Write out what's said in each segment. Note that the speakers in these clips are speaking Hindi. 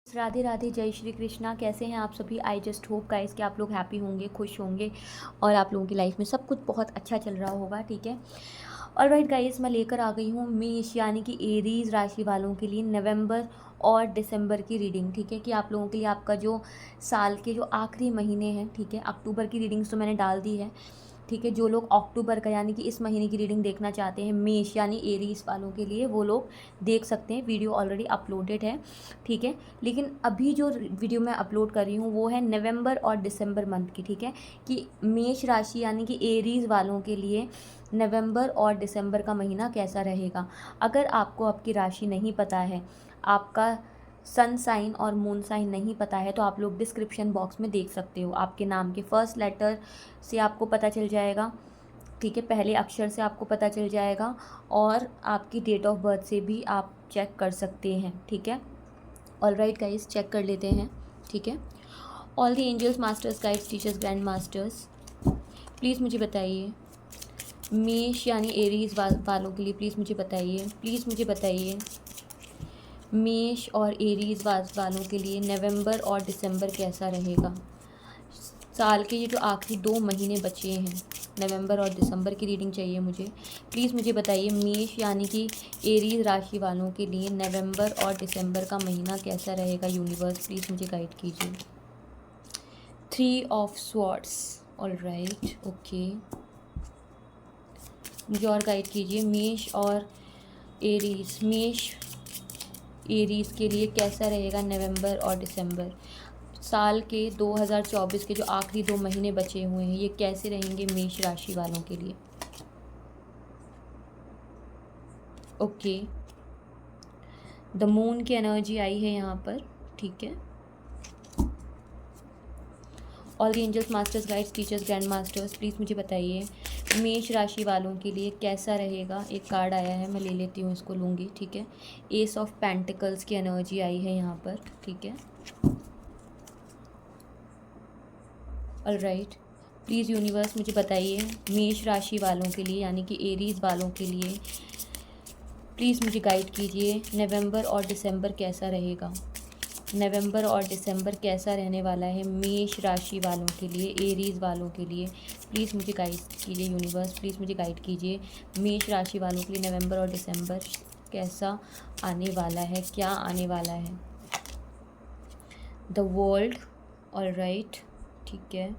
राधे राधे, जय श्री कृष्णा। कैसे हैं आप सभी? आई जस्ट होप गाइस कि आप लोग हैप्पी होंगे, खुश होंगे और आप लोगों की लाइफ में सब कुछ बहुत अच्छा चल रहा होगा। ठीक है, और राइट गाइस, मैं लेकर आ गई हूँ मेष यानी कि एरीज राशि वालों के लिए नवंबर और दिसंबर की रीडिंग। ठीक है, कि आप लोगों के लिए आपका जो साल के जो आखिरी महीने हैं, ठीक है, अक्टूबर की रीडिंग्स तो मैंने डाल दी है। ठीक है, जो लोग अक्टूबर का यानी कि इस महीने की रीडिंग देखना चाहते हैं मेष यानी एरीज वालों के लिए, वो लोग देख सकते हैं। वीडियो ऑलरेडी अपलोडेड है। ठीक है, लेकिन अभी जो वीडियो मैं अपलोड कर रही हूँ वो है नवंबर और दिसंबर मंथ की। ठीक है, कि मेष राशि यानी कि एरीज वालों के लिए नवंबर और दिसंबर का महीना कैसा रहेगा। अगर आपको आपकी राशि नहीं पता है, आपका सन साइन और मून साइन नहीं पता है, तो आप लोग डिस्क्रिप्शन बॉक्स में देख सकते हो। आपके नाम के फर्स्ट लेटर से आपको पता चल जाएगा। ठीक है, पहले अक्षर से आपको पता चल जाएगा, और आपकी डेट ऑफ बर्थ से भी आप चेक कर सकते हैं। ठीक है, ऑल राइट गाइस, चेक कर लेते हैं। ठीक है, all the angels, masters, guides, teachers, grand masters, please मुझे बताइए मेष यानी एरीज वालों के लिए। प्लीज़ मुझे बताइए, प्लीज़ मुझे बताइए मेष और एरीज वालों के लिए नवंबर और दिसंबर कैसा रहेगा। साल के ये जो आखिरी 2 महीने बचे हैं, नवंबर और दिसंबर की रीडिंग चाहिए मुझे। प्लीज़ मुझे बताइए मेष यानी कि एरीज राशि वालों के लिए नवंबर और दिसंबर का महीना कैसा रहेगा। यूनिवर्स प्लीज़ मुझे गाइड कीजिए। 3 of swords, all right, okay, मुझे और गाइड कीजिए मेष और एरीज के लिए कैसा रहेगा नवंबर और दिसंबर। साल के 2024 के जो आखिरी 2 महीने बचे हुए हैं, ये कैसे रहेंगे मेष राशि वालों के लिए। ओके, द मून की एनर्जी आई है यहाँ पर। ठीक है, all the angels, masters, guides, teachers, grand masters, please मुझे बताइए मेष राशि वालों के लिए कैसा रहेगा। एक कार्ड आया है, मैं ले लेती हूँ, इसको लूँगी। ठीक है, एस ऑफ पेंटिकल्स की एनर्जी आई है यहाँ पर। ठीक है, ऑल राइट, प्लीज़ यूनिवर्स मुझे बताइए मेष राशि वालों के लिए यानी कि एरीज वालों के लिए, प्लीज़ मुझे गाइड कीजिए नवंबर और दिसंबर कैसा रहेगा। नवंबर और दिसंबर कैसा रहने वाला है मेष राशि वालों के लिए, एरीज वालों के लिए। प्लीज़ मुझे गाइड कीजिए यूनिवर्स, प्लीज़ मुझे गाइड कीजिए मेष राशि वालों के लिए नवंबर और दिसंबर कैसा आने वाला है, क्या आने वाला है। द वर्ल्ड, ऑल राइट, ठीक है,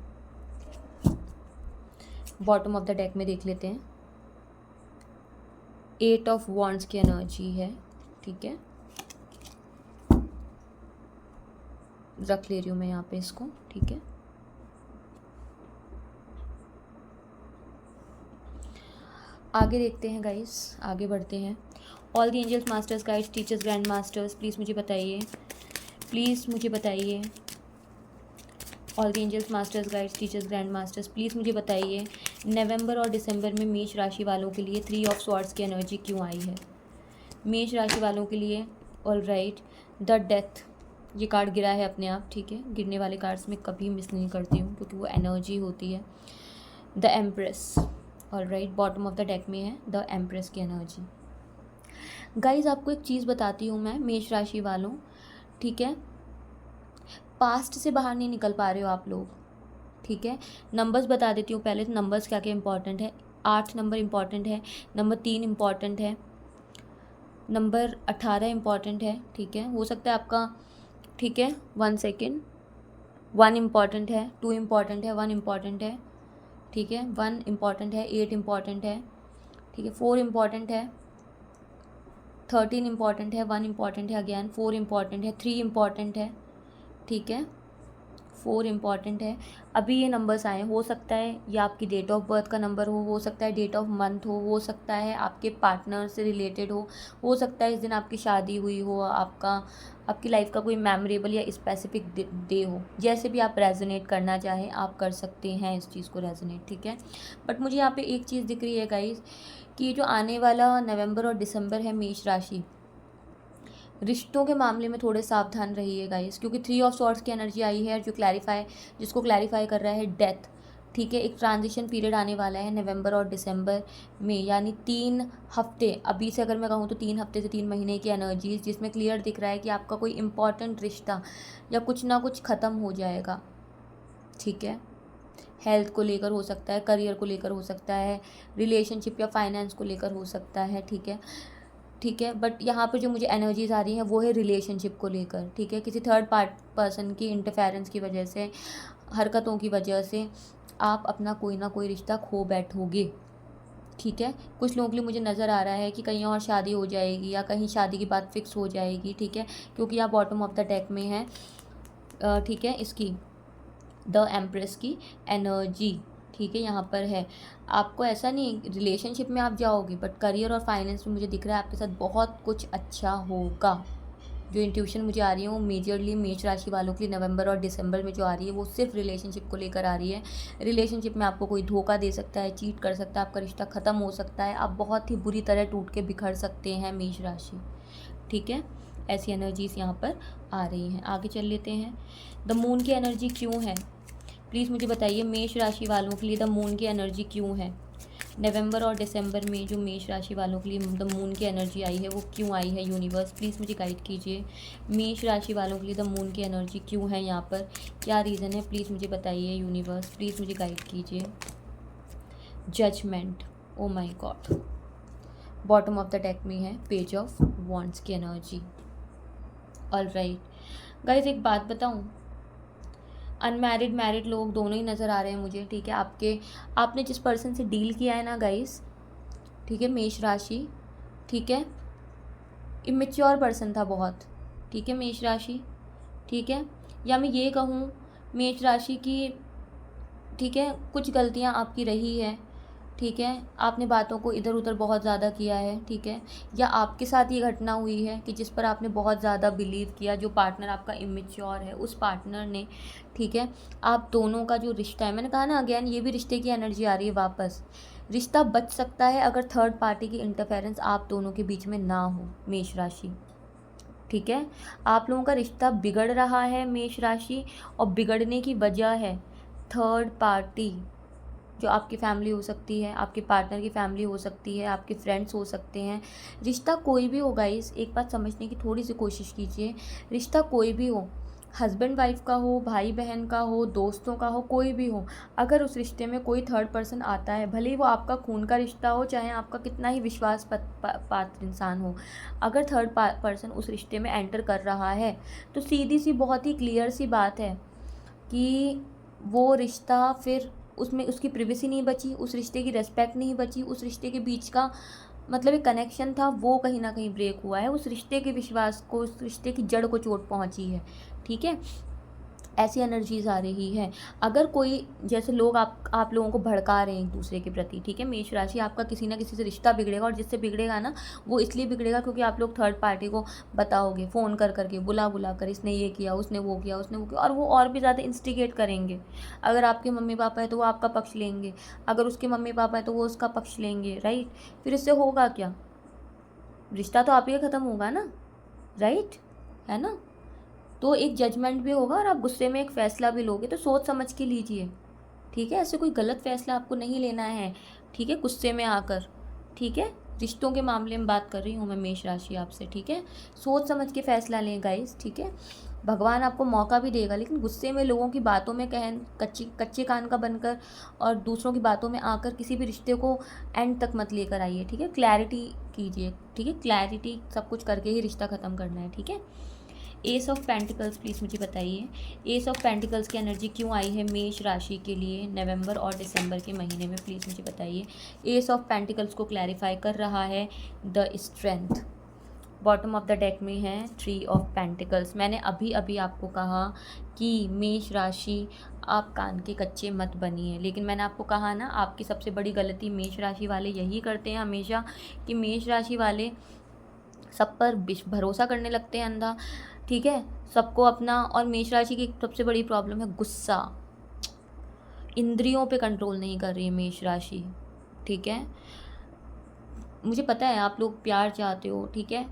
बॉटम ऑफ द डेक में देख लेते हैं। 8 ऑफ वॉन्ड्स की एनर्जी है। ठीक है, रख ले रही हूँ मैं यहाँ पे इसको। ठीक है, आगे देखते हैं गाइस, आगे बढ़ते हैं। All the angels, masters, guides, teachers, grand masters, please मुझे बताइए, प्लीज़ मुझे बताइए all the angels, masters, guides, teachers, grand masters, please मुझे बताइए नवंबर और दिसंबर में मेष राशि वालों के लिए 3 ऑफ स्वॉर्ड्स की एनर्जी क्यों आई है मेष राशि वालों के लिए। ऑल राइट, द डेथ, ये कार्ड गिरा है अपने आप। ठीक है, गिरने वाले कार्ड्स में कभी मिस नहीं करती हूँ क्योंकि वो एनर्जी होती है। The empress, all right, bottom of the deck में है द एम्प्रेस की एनर्जी। गाइज आपको एक चीज़ बताती हूँ मैं मेष राशि वालों, ठीक है, पास्ट से बाहर नहीं निकल पा रहे हो आप लोग। ठीक है, नंबर्स बता देती हूँ पहले, तो नंबर्स क्या क्या इंपॉर्टेंट है। 8 नंबर इंपॉर्टेंट है, नंबर 3 इंपॉर्टेंट है, नंबर 18 इंपॉर्टेंट है। ठीक है, हो सकता है आपका, ठीक है, 1 सेकेंड, 1 इम्पॉर्टेंट है, 2 इम्पॉर्टेंट है, 1 इम्पॉर्टेंट है। ठीक है, 1 इम्पॉर्टेंट है, 8 इम्पॉर्टेंट है। ठीक है, 4 इम्पॉर्टेंट है, 13 इम्पॉर्टेंट है, 1 इम्पॉर्टेंट है, अगेन 4 इम्पॉर्टेंट है, 3 इम्पॉर्टेंट है। ठीक है, 4 इम्पॉर्टेंट है। अभी ये नंबर्स आए, हो सकता है ये आपकी डेट ऑफ बर्थ का नंबर हो सकता है डेट ऑफ मंथ हो सकता है आपके पार्टनर से रिलेटेड हो सकता है इस दिन आपकी शादी हुई हो, आपकी लाइफ का कोई मेमोरेबल या स्पेसिफिक डे हो। जैसे भी आप रेजोनेट करना चाहें आप कर सकते हैं इस चीज़ को रेजोनेट। ठीक है, बट मुझे यहाँ पे एक चीज़ दिख रही है गाइज कि ये जो आने वाला नवंबर और दिसंबर है मेष राशि, रिश्तों के मामले में थोड़े सावधान रहिए गाइस, क्योंकि 3 ऑफ सॉर्ड्स की एनर्जी आई है जो जिसको क्लैरिफाई कर रहा है डेथ। ठीक है। एक ट्रांजिशन पीरियड आने वाला है नवंबर और दिसंबर में, यानी 3 हफ्ते, अभी से अगर मैं कहूँ तो 3 हफ्ते से 3 महीने की एनर्जीज, जिसमें क्लियर दिख रहा है कि आपका कोई इम्पॉर्टेंट रिश्ता या कुछ ना कुछ ख़त्म हो जाएगा। ठीक है। हेल्थ को लेकर हो सकता है, करियर को लेकर हो सकता है, रिलेशनशिप या फाइनेंस को लेकर हो सकता है। ठीक है। ठीक है। बट यहाँ पे जो मुझे एनर्जीज आ रही हैं वो है रिलेशनशिप को लेकर। ठीक है। किसी थर्ड पर्सन की इंटरफेरेंस की वजह से, हरकतों की वजह से आप अपना कोई ना कोई रिश्ता खो बैठोगे। ठीक है। कुछ लोगों के लिए मुझे नज़र आ रहा है कि कहीं और शादी हो जाएगी या कहीं शादी की बात फिक्स हो जाएगी। ठीक है। क्योंकि आप बॉटम ऑफ द डेक में है। ठीक है। इसकी द एम्प्रेस की एनर्जी, ठीक है, यहाँ पर है। आपको ऐसा नहीं रिलेशनशिप में आप जाओगे, बट करियर और फाइनेंस में मुझे दिख रहा है आपके साथ बहुत कुछ अच्छा होगा। जो इंट्यूशन मुझे आ रही है वो मेजरली मेष राशि वालों के लिए नवंबर और दिसंबर में जो आ रही है वो सिर्फ रिलेशनशिप को लेकर आ रही है। रिलेशनशिप में आपको कोई धोखा दे सकता है, चीट कर सकता है, आपका रिश्ता ख़त्म हो सकता है, आप बहुत ही बुरी तरह टूट के बिखर सकते हैं मेष राशि। ठीक है। ऐसी एनर्जीज यहाँ पर आ रही हैं। आगे चल लेते हैं। द मून की एनर्जी क्यों है, प्लीज़ मुझे बताइए। मेष राशि वालों के लिए द मून की एनर्जी क्यों है? नवंबर और दिसंबर में जो मेष राशि वालों के लिए द मून की एनर्जी आई है वो क्यों आई है? यूनिवर्स प्लीज़ मुझे गाइड कीजिए। मेष राशि वालों के लिए द मून की एनर्जी क्यों है? यहाँ पर क्या रीज़न है, प्लीज़ मुझे बताइए। यूनिवर्स प्लीज़ मुझे गाइड कीजिए। Judgement, oh my God, bottom of the deck में है पेज ऑफ वॉन्ड्स की एनर्जी। ऑलराइट गाइज, एक बात बताऊँ, अनमैरिड मैरिड लोग दोनों ही नज़र आ रहे हैं मुझे। ठीक है। आपने जिस पर्सन से डील किया है ना गाइस, ठीक है, मेष राशि, ठीक है, इमेच्योर पर्सन था बहुत। ठीक है मेष राशि, ठीक है, या मैं ये कहूँ मेष राशि की, ठीक है, कुछ गलतियाँ आपकी रही है। ठीक है। आपने बातों को इधर उधर बहुत ज़्यादा किया है। ठीक है। या आपके साथ ये घटना हुई है कि जिस पर आपने बहुत ज़्यादा बिलीव किया, जो पार्टनर आपका इमेच्योर है उस पार्टनर ने, ठीक है, आप दोनों का जो रिश्ता है, मैंने कहा ना अगेन ये भी रिश्ते की एनर्जी आ रही है वापस। रिश्ता बच सकता है अगर थर्ड पार्टी की इंटरफेरेंस आप दोनों के बीच में ना हो मेष राशि। ठीक है। आप लोगों का रिश्ता बिगड़ रहा है मेष राशि, और बिगड़ने की वजह है थर्ड पार्टी, जो आपकी फैमिली हो सकती है, आपके पार्टनर की फैमिली हो सकती है, आपके फ्रेंड्स हो सकते हैं। रिश्ता कोई भी हो गाइस, एक बात समझने की थोड़ी सी कोशिश कीजिए। रिश्ता कोई भी हो, हस्बैंड वाइफ का हो, भाई बहन का हो, दोस्तों का हो, कोई भी हो, अगर उस रिश्ते में कोई थर्ड पर्सन आता है, भले ही वो आपका खून का रिश्ता हो, चाहे आपका कितना ही विश्वास पात्र इंसान हो, अगर थर्ड पर्सन उस रिश्ते में एंटर कर रहा है तो सीधी सी बहुत ही क्लियर सी बात है कि वो रिश्ता फिर उसमें उसकी प्रिवेसी नहीं बची, उस रिश्ते की रेस्पेक्ट नहीं बची, उस रिश्ते के बीच का मतलब एक कनेक्शन था वो कहीं ना कहीं ब्रेक हुआ है, उस रिश्ते के विश्वास को, उस रिश्ते की जड़ को चोट पहुंची है। ठीक है। ऐसी एनर्जीज आ रही है। अगर कोई जैसे लोग आप लोगों को भड़का रहे हैं एक दूसरे के प्रति, ठीक है, मेष राशि, आपका किसी ना किसी से रिश्ता बिगड़ेगा, और जिससे बिगड़ेगा ना वो इसलिए बिगड़ेगा क्योंकि आप लोग थर्ड पार्टी को बताओगे, फ़ोन कर करके, बुला बुला कर, इसने ये किया, उसने वो किया, उसने वो किया, और वो और भी ज़्यादा इंस्टिगेट करेंगे। अगर आपके मम्मी पापा है तो वो आपका पक्ष लेंगे, अगर उसके मम्मी पापा है तो वो उसका पक्ष लेंगे। राइट। फिर इससे होगा क्या? रिश्ता तो आप ही का ख़त्म होगा ना। राइट, है ना। तो एक जजमेंट भी होगा और आप गुस्से में एक फ़ैसला भी लोगे तो सोच समझ के लीजिए। ठीक है। ऐसे कोई गलत फ़ैसला आपको नहीं लेना है। ठीक है। गुस्से में आकर, ठीक है, रिश्तों के मामले में बात कर रही हूँ मैं मेष राशि आपसे। ठीक है। सोच समझ के फ़ैसला लें गाइस। ठीक है। भगवान आपको मौका भी देगा, लेकिन गुस्से में लोगों की बातों में कच्चे कान का बनकर और दूसरों की बातों में आकर किसी भी रिश्ते को एंड तक मत लेकर आइए। ठीक है। क्लैरिटी कीजिए। ठीक है। क्लैरिटी सब कुछ करके ही रिश्ता ख़त्म करना है। ठीक है। एस ऑफ पेंटिकल्स प्लीज़ मुझे बताइए। एस ऑफ पेंटिकल्स की एनर्जी क्यों आई है मेष राशि के लिए नवंबर और दिसंबर के महीने में, प्लीज़ मुझे बताइए। एस ऑफ पेंटिकल्स को क्लैरिफाई कर रहा है the strength. Bottom of the deck में है थ्री ऑफ पेंटिकल्स। मैंने अभी अभी आपको कहा कि मेष राशि आप कान के कच्चे मत बनिए, लेकिन मैंने आपको कहा ना आपकी सबसे बड़ी गलती मेष राशि वाले यही करते हैं हमेशा कि मेष राशि वाले सब पर भरोसा करने लगते हैं अंधा। ठीक है। सबको अपना, और मेष राशि की सबसे बड़ी प्रॉब्लम है गुस्सा, इंद्रियों पे कंट्रोल नहीं कर रही है मेष राशि। ठीक है। मुझे पता है आप लोग प्यार चाहते हो। ठीक है।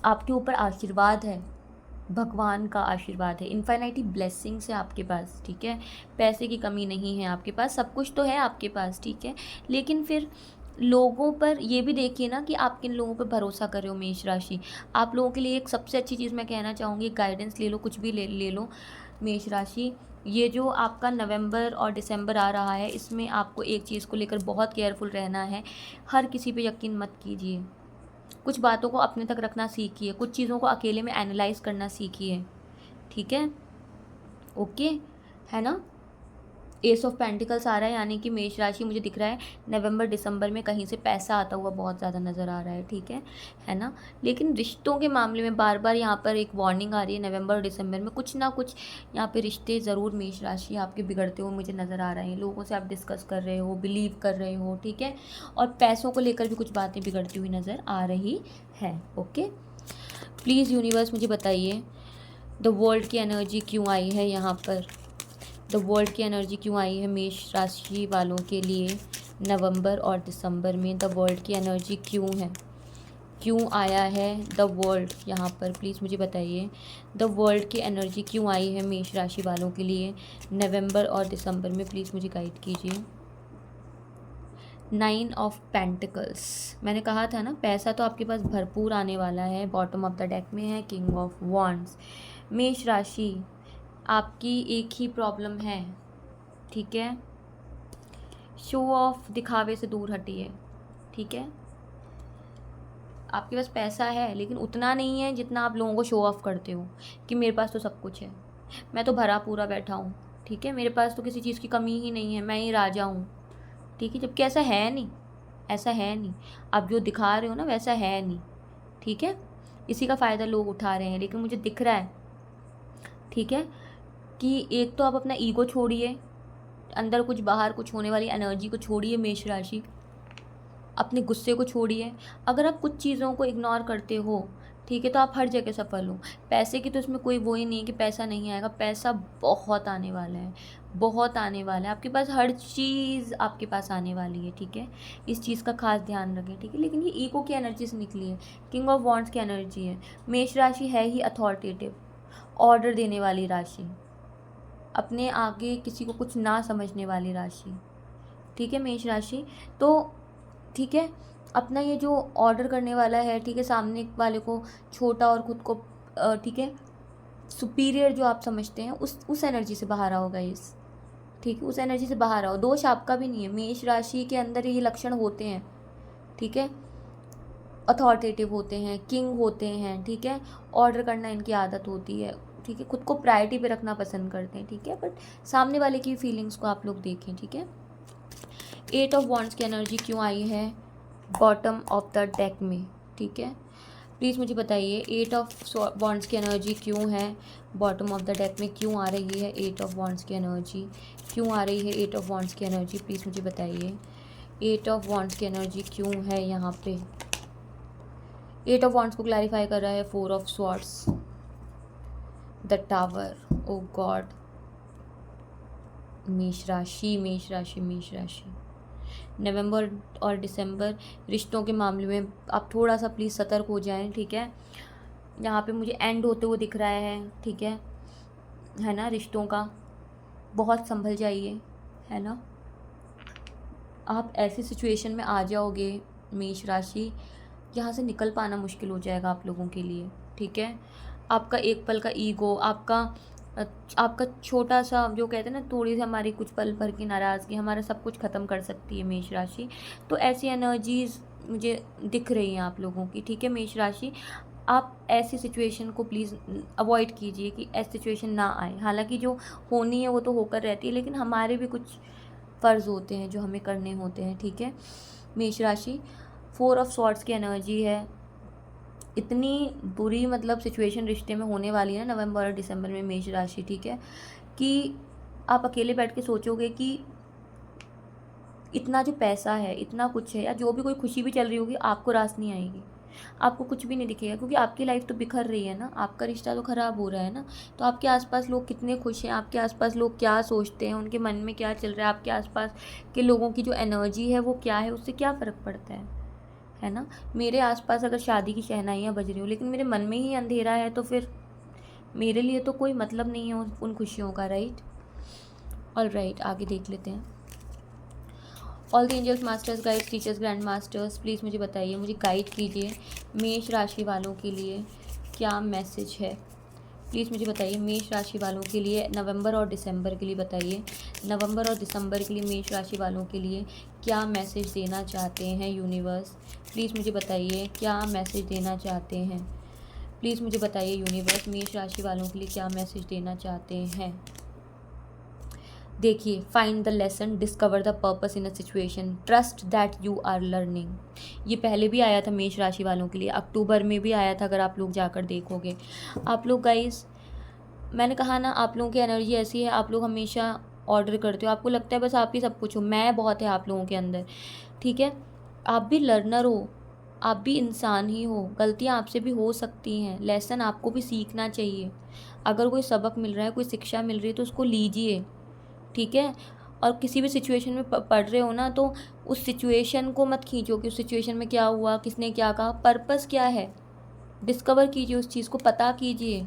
आपके ऊपर आशीर्वाद है, भगवान का आशीर्वाद है, इन्फिनिटी ब्लेसिंग्स है आपके पास, ठीक है। पैसे की कमी नहीं है आपके पास, सब कुछ तो है आपके पास, ठीक है। लेकिन फिर लोगों पर ये भी देखिए ना कि आप किन लोगों पर भरोसा कर रहे हो मेष राशि। आप लोगों के लिए एक सबसे अच्छी चीज़ मैं कहना चाहूँगी, गाइडेंस ले लो, कुछ भी ले लो मेष राशि। ये जो आपका नवंबर और दिसंबर आ रहा है, इसमें आपको एक चीज़ को लेकर बहुत केयरफुल रहना है। हर किसी पे यकीन मत कीजिए, कुछ बातों को अपने तक रखना सीखिए, कुछ चीज़ों को अकेले में एनालाइज करना सीखिए, ठीक है। ओके, है ना। एस ऑफ पेंटिकल्स आ रहा है, यानी कि मेष राशि मुझे दिख रहा है नवंबर दिसंबर में कहीं से पैसा आता हुआ बहुत ज़्यादा नज़र आ रहा है, ठीक है ना। लेकिन रिश्तों के मामले में बार बार यहाँ पर एक वार्निंग आ रही है, नवंबर और दिसंबर में कुछ ना कुछ यहाँ पे रिश्ते ज़रूर मेष राशि आपके बिगड़ते हुए मुझे नज़र आ रहे हैं। लोगों से आप डिस्कस कर रहे हो, बिलीव कर रहे हो, ठीक है। और पैसों को लेकर भी कुछ बातें बिगड़ती हुई नज़र आ रही है। ओके, प्लीज़ यूनिवर्स मुझे बताइए द वर्ल्ड की एनर्जी क्यों आई है यहाँ पर, द वर्ल्ड की एनर्जी क्यों आई है मेष राशि वालों के लिए नवंबर और दिसंबर में। द वर्ल्ड की एनर्जी क्यों है, क्यों आया है द वर्ल्ड यहाँ पर, प्लीज़ मुझे बताइए द वर्ल्ड की एनर्जी क्यों आई है मेष राशि वालों के लिए नवंबर और दिसंबर में, प्लीज़ मुझे गाइड कीजिए। 9 ऑफ पेंटिकल्स, मैंने कहा था ना पैसा तो आपके पास भरपूर आने वाला है। बॉटम ऑफ द डेक में है किंग ऑफ वॉन्ड्स। मेष राशि, आपकी एक ही प्रॉब्लम है, ठीक है। शो ऑफ, दिखावे से दूर हटिए, ठीक है। आपके पास पैसा है लेकिन उतना नहीं है जितना आप लोगों को शो ऑफ करते हो कि मेरे पास तो सब कुछ है, मैं तो भरा पूरा बैठा हूँ, ठीक है। मेरे पास तो किसी चीज़ की कमी ही नहीं है, मैं ही राजा हूँ, ठीक है। जबकि ऐसा है नहीं, ऐसा है नहीं। आप जो दिखा रहे हो ना वैसा है नहीं, ठीक है। इसी का फ़ायदा लोग उठा रहे हैं, लेकिन मुझे दिख रहा है, ठीक है, कि एक तो आप अपना ईगो छोड़िए, अंदर कुछ बाहर कुछ होने वाली एनर्जी को छोड़िए मेष राशि, अपने गुस्से को छोड़िए। अगर आप कुछ चीज़ों को इग्नोर करते हो, ठीक है, तो आप हर जगह सफल हो। पैसे की तो इसमें कोई वो ही नहीं है कि पैसा नहीं आएगा, पैसा बहुत आने वाला है, बहुत आने वाला है। आपके पास हर चीज़ आपके पास आने वाली है, ठीक है। इस चीज़ का खास ध्यान रखें, ठीक है। लेकिन ये ईगो की एनर्जी से निकली है, किंग ऑफ वॉन्ड्स की एनर्जी है। मेष राशि है ही अथॉरिटेटिव, ऑर्डर देने वाली राशि, अपने आगे किसी को कुछ ना समझने वाली राशि, ठीक है मेष राशि। तो ठीक है, अपना ये जो ऑर्डर करने वाला है, ठीक है, सामने वाले को छोटा और खुद को ठीक है सुपीरियर जो आप समझते हैं, उस एनर्जी से बाहर आओ गाइस, ठीक है। उस एनर्जी से बाहर आओ। दोष आपका भी नहीं है, मेष राशि के अंदर ये लक्षण होते हैं, ठीक है। अथॉरिटेटिव होते हैं, किंग होते हैं, ठीक है। ऑर्डर करना इनकी आदत होती है, ठीक है। खुद को प्रायोरिटी पे रखना पसंद करते हैं, ठीक है। बट सामने वाले की फीलिंग्स को आप लोग देखें, ठीक है। 8 ऑफ वॉन्ड्स की एनर्जी क्यों आई है बॉटम ऑफ द डेक में, ठीक है। प्लीज़ मुझे बताइए 8 ऑफ वॉन्ड्स की एनर्जी क्यों है बॉटम ऑफ द डेक में, क्यों आ रही है 8 ऑफ वॉन्ड्स की एनर्जी, क्यों आ रही है 8 ऑफ वॉन्ड्स की एनर्जी, प्लीज़ मुझे बताइए 8 ऑफ वॉन्ड्स की एनर्जी क्यों है यहाँ पे। 8 ऑफ वॉन्ड्स को क्लैरिफाई कर रहा है 4 of swords, the tower. Oh God, मेष राशि, मेष राशि, मेष राशि, नवंबर और दिसंबर रिश्तों के मामले में आप थोड़ा सा प्लीज़ सतर्क हो जाएं, ठीक है। यहाँ पे मुझे एंड होते हुए दिख रहा है, ठीक है ना। रिश्तों का बहुत संभल जाइए, है ना। आप ऐसी सिचुएशन में आ जाओगे मेष राशि, यहाँ से निकल पाना मुश्किल हो जाएगा आप लोगों के लिए, ठीक है। आपका एक पल का ईगो, आपका छोटा सा जो कहते हैं ना, थोड़ी सी हमारी कुछ पल भर की नाराज़गी हमारा सब कुछ ख़त्म कर सकती है मेष राशि। तो ऐसी एनर्जीज़ मुझे दिख रही हैं आप लोगों की, ठीक है मेष राशि। आप ऐसी सिचुएशन को प्लीज़ अवॉइड कीजिए कि ऐसी सिचुएशन ना आए। हालांकि जो होनी है वो तो होकर रहती है, लेकिन हमारे भी कुछ फ़र्ज़ होते हैं जो हमें करने होते हैं, ठीक है मेष राशि। 4 ऑफ स्वॉर्ड्स की एनर्जी है। इतनी बुरी मतलब सिचुएशन रिश्ते में होने वाली है नवंबर और दिसंबर में मेष राशि, ठीक है, कि आप अकेले बैठ के सोचोगे कि इतना जो पैसा है, इतना कुछ है, या जो भी कोई खुशी भी चल रही होगी, आपको रास नहीं आएगी, आपको कुछ भी नहीं दिखेगा, क्योंकि आपकी लाइफ तो बिखर रही है ना, आपका रिश्ता तो ख़राब हो रहा है ना। तो आपके आसपास लोग कितने खुश हैं, आपके आसपास लोग क्या सोचते हैं, उनके मन में क्या चल रहा है, आपके आसपास के लोगों की जो एनर्जी है वो क्या है, उससे क्या फ़र्क पड़ता है ना। मेरे आसपास अगर शादी की शहनाइयाँ बज रही हो लेकिन मेरे मन में ही अंधेरा है, तो फिर मेरे लिए तो कोई मतलब नहीं है उन खुशियों का, राइट। ऑल राइट, आगे देख लेते हैं। All the angels, masters, guides, teachers, grand masters, please मुझे बताइए, मुझे गाइड कीजिए मेष राशि वालों के लिए क्या मैसेज है। प्लीज़ मुझे बताइए मेष राशि वालों के लिए नवंबर और दिसंबर के लिए बताइए, नवंबर और दिसंबर के लिए मेष राशि वालों के लिए क्या मैसेज देना चाहते हैं यूनिवर्स। प्लीज़ मुझे बताइए क्या मैसेज देना चाहते हैं। प्लीज़ मुझे बताइए यूनिवर्स मेष राशि वालों के लिए क्या मैसेज देना चाहते हैं। देखिए, find the lesson, discover the purpose in a situation, trust that you are learning. ये पहले भी आया था मेष राशि वालों के लिए, अक्टूबर में भी आया था, अगर आप लोग जाकर देखोगे। आप लोग गाइस, मैंने कहा ना, आप लोगों की एनर्जी ऐसी है, आप लोग हमेशा ऑर्डर करते हो, आपको लगता है बस आप ही सब कुछ हो, मैं बहुत है आप लोगों के अंदर, ठीक है। आप भी लर्नर हो, आप भी इंसान ही हो, गलतियाँ आपसे भी हो सकती हैं, लेसन आपको भी सीखना चाहिए। अगर कोई सबक मिल रहा है, कोई शिक्षा मिल रही है तो उसको लीजिए, ठीक है। और किसी भी सिचुएशन में पढ़ रहे हो ना, तो उस सिचुएशन को मत खींचो कि उस सिचुएशन में क्या हुआ, किसने क्या कहा, पर्पस क्या है, डिस्कवर कीजिए उस चीज़ को, पता कीजिए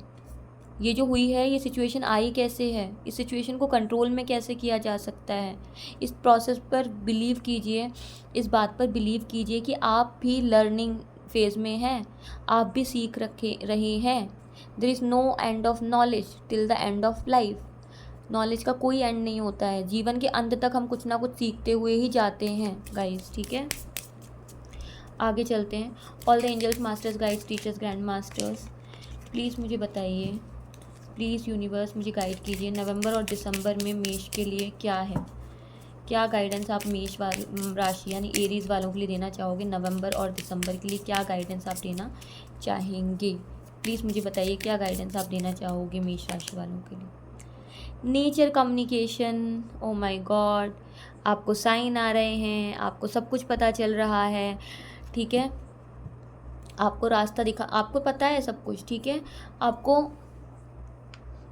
ये जो हुई है, ये सिचुएशन आई कैसे है, इस सिचुएशन को कंट्रोल में कैसे किया जा सकता है। इस प्रोसेस पर बिलीव कीजिए, इस बात पर बिलीव कीजिए कि आप भी लर्निंग फेज़ में हैं, आप भी सीख रहे हैं। There is no end of knowledge till the end of life. Knowledge का कोई एंड नहीं होता है, जीवन के अंत तक हम कुछ ना कुछ सीखते हुए ही जाते हैं गाइस, ठीक है। आगे चलते हैं। All the angels, masters, guides, teachers, grand masters, please मुझे बताइए, प्लीज़ यूनिवर्स मुझे गाइड कीजिए, नवंबर और दिसंबर में मेष के लिए क्या है, क्या गाइडेंस आप मेष राशि यानी एरीज वालों के लिए देना चाहोगे। नवंबर और दिसंबर के लिए क्या गाइडेंस आप देना चाहेंगे, प्लीज़ मुझे बताइए क्या गाइडेंस आप देना चाहोगे मेष राशि वालों के लिए। Nature communication, O my God, आपको साइन आ रहे हैं, आपको सब कुछ पता चल रहा है, ठीक है। आपको रास्ता दिखा, आपको पता है सब कुछ, ठीक है। आपको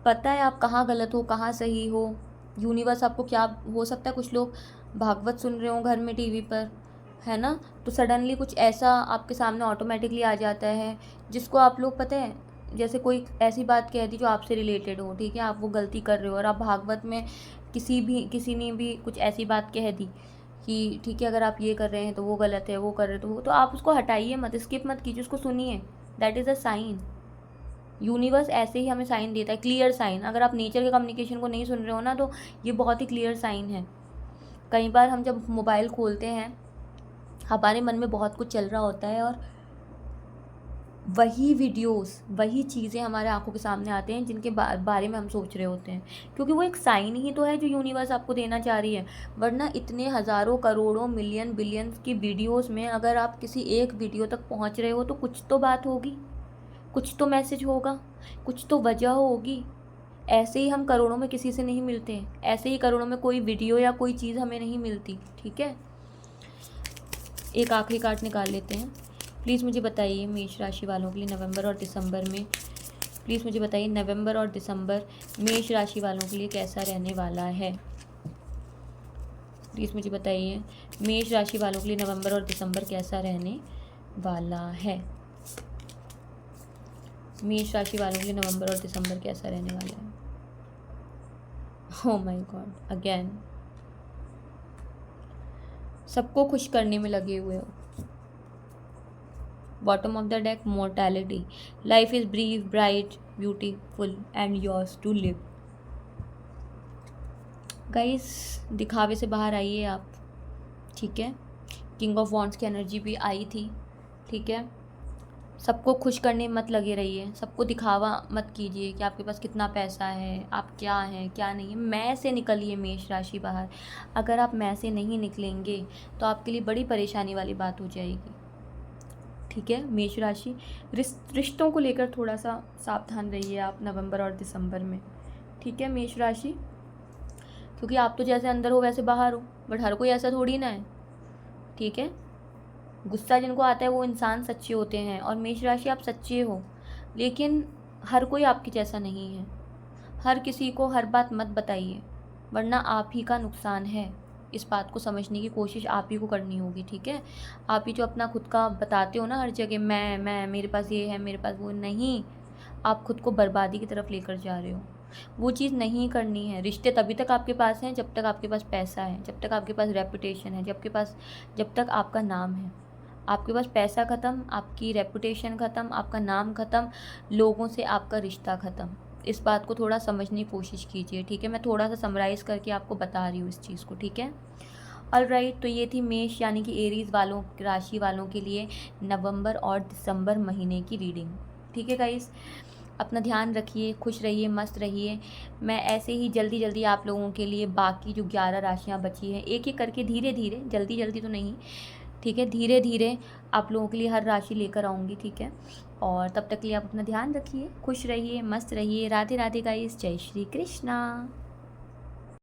पता है आप कहाँ गलत हो, कहाँ सही हो। यूनिवर्स आपको क्या, हो सकता है कुछ लोग भागवत सुन रहे हो घर में टीवी पर, है ना, तो सडनली कुछ ऐसा आपके सामने ऑटोमेटिकली आ जाता है जिसको आप लोग, पता है, जैसे कोई ऐसी बात कह दी जो आपसे रिलेटेड हो, ठीक है, आप वो गलती कर रहे हो और आप भागवत में किसी ने भी कुछ ऐसी बात कह दी कि ठीक है अगर आप ये कर रहे हैं तो वो गलत है, वो कर रहे तो आप उसको हटाइए मत, स्किप मत कीजिए, उसको सुनिए। That is a sign. Universe ऐसे ही हमें साइन देता है, क्लियर साइन। अगर आप नेचर के कम्युनिकेशन को नहीं सुन रहे हो ना, तो ये बहुत ही क्लियर साइन है। कई बार हम जब मोबाइल खोलते हैं, हमारे मन में बहुत कुछ चल रहा होता है और वही वीडियोस, वही चीज़ें हमारे आंखों के सामने आते हैं जिनके बारे में हम सोच रहे होते हैं, क्योंकि वो एक साइन ही तो है जो यूनिवर्स आपको देना चाह रही है। वरना इतने हज़ारों करोड़ों मिलियन बिलियंस की वीडियोस में अगर आप किसी एक वीडियो तक पहुंच रहे हो तो कुछ तो बात होगी, कुछ तो मैसेज होगा, कुछ तो वजह होगी। ऐसे ही हम करोड़ों में किसी से नहीं मिलते हैं, ऐसे ही करोड़ों में कोई वीडियो या कोई चीज़ हमें नहीं मिलती, ठीक है। एक आखिरी कार्ड निकाल लेते हैं। प्लीज़ मुझे बताइए मेष राशि वालों के लिए नवंबर और दिसंबर में, प्लीज़ मुझे बताइए नवंबर और दिसंबर मेष राशि वालों के लिए कैसा रहने वाला है। प्लीज़ मुझे बताइए मेष राशि वालों के लिए नवंबर और दिसंबर कैसा रहने वाला है। मेष राशि वालों के लिए नवंबर और दिसंबर कैसा रहने वाला है। ओह माय गॉड, अगेन सबको खुश करने में लगे हुए हो। Bottom of the deck, mortality, life is brief, bright, beautiful and yours to live. Guys, दिखावे से बाहर आइए आप, ठीक है। किंग ऑफ वॉन्ड्स की एनर्जी भी आई थी, ठीक है। सबको खुश करने मत लगे रहिए, सबको दिखावा मत कीजिए कि आपके पास कितना पैसा है, आप क्या हैं क्या नहीं है। मैं से निकलिए मेष राशि बाहर। अगर आप मैं से नहीं निकलेंगे तो आपके लिए बड़ी परेशानी वाली बात हो जाएगी, ठीक है। मेष राशि, रिश्तों को लेकर थोड़ा सा सावधान रहिए आप नवंबर और दिसंबर में, ठीक है मेष राशि। क्योंकि आप तो जैसे अंदर हो वैसे बाहर हो, बट हर कोई ऐसा थोड़ी ना है, ठीक है। गुस्सा जिनको आता है वो इंसान सच्चे होते हैं, और मेष राशि आप सच्चे हो, लेकिन हर कोई आपके जैसा नहीं है। हर किसी को हर बात मत बताइए, वरना आप ही का नुकसान है। इस बात को समझने की कोशिश आप ही को करनी होगी, ठीक है। आप ही जो अपना खुद का बताते हो ना हर जगह, मैं मेरे पास ये है, मेरे पास वो नहीं। आप खुद को बर्बादी की तरफ लेकर जा रहे हो। वो चीज़ नहीं करनी है। रिश्ते तभी तक आपके पास हैं जब तक आपके पास पैसा है, जब तक आपके पास रेपुटेशन है, जब तक आपका नाम है। आपके पास पैसा ख़त्म, आपकी रेपुटेशन ख़त्म, आपका नाम ख़त्म, लोगों से आपका रिश्ता ख़त्म। इस बात को थोड़ा समझने की कोशिश कीजिए, ठीक है। मैं थोड़ा सा समराइज़ करके आपको बता रही हूँ इस चीज़ को, ठीक है। ऑलराइट, तो ये थी मेष यानी कि एरीज़ वालों, राशि वालों के लिए नवंबर और दिसंबर महीने की रीडिंग, ठीक है गाइस। अपना ध्यान रखिए, खुश रहिए, मस्त रहिए। मैं ऐसे ही जल्दी जल्दी आप लोगों के लिए बाकी जो 11 राशियाँ बची हैं, एक एक करके धीरे धीरे, जल्दी जल्दी तो नहीं, ठीक है, धीरे धीरे आप लोगों के लिए हर राशि लेकर आऊँगी, ठीक है। और तब तक के लिए आप अपना ध्यान रखिए, खुश रहिए, मस्त रहिए। राधे राधे गाइस, जय श्री कृष्णा।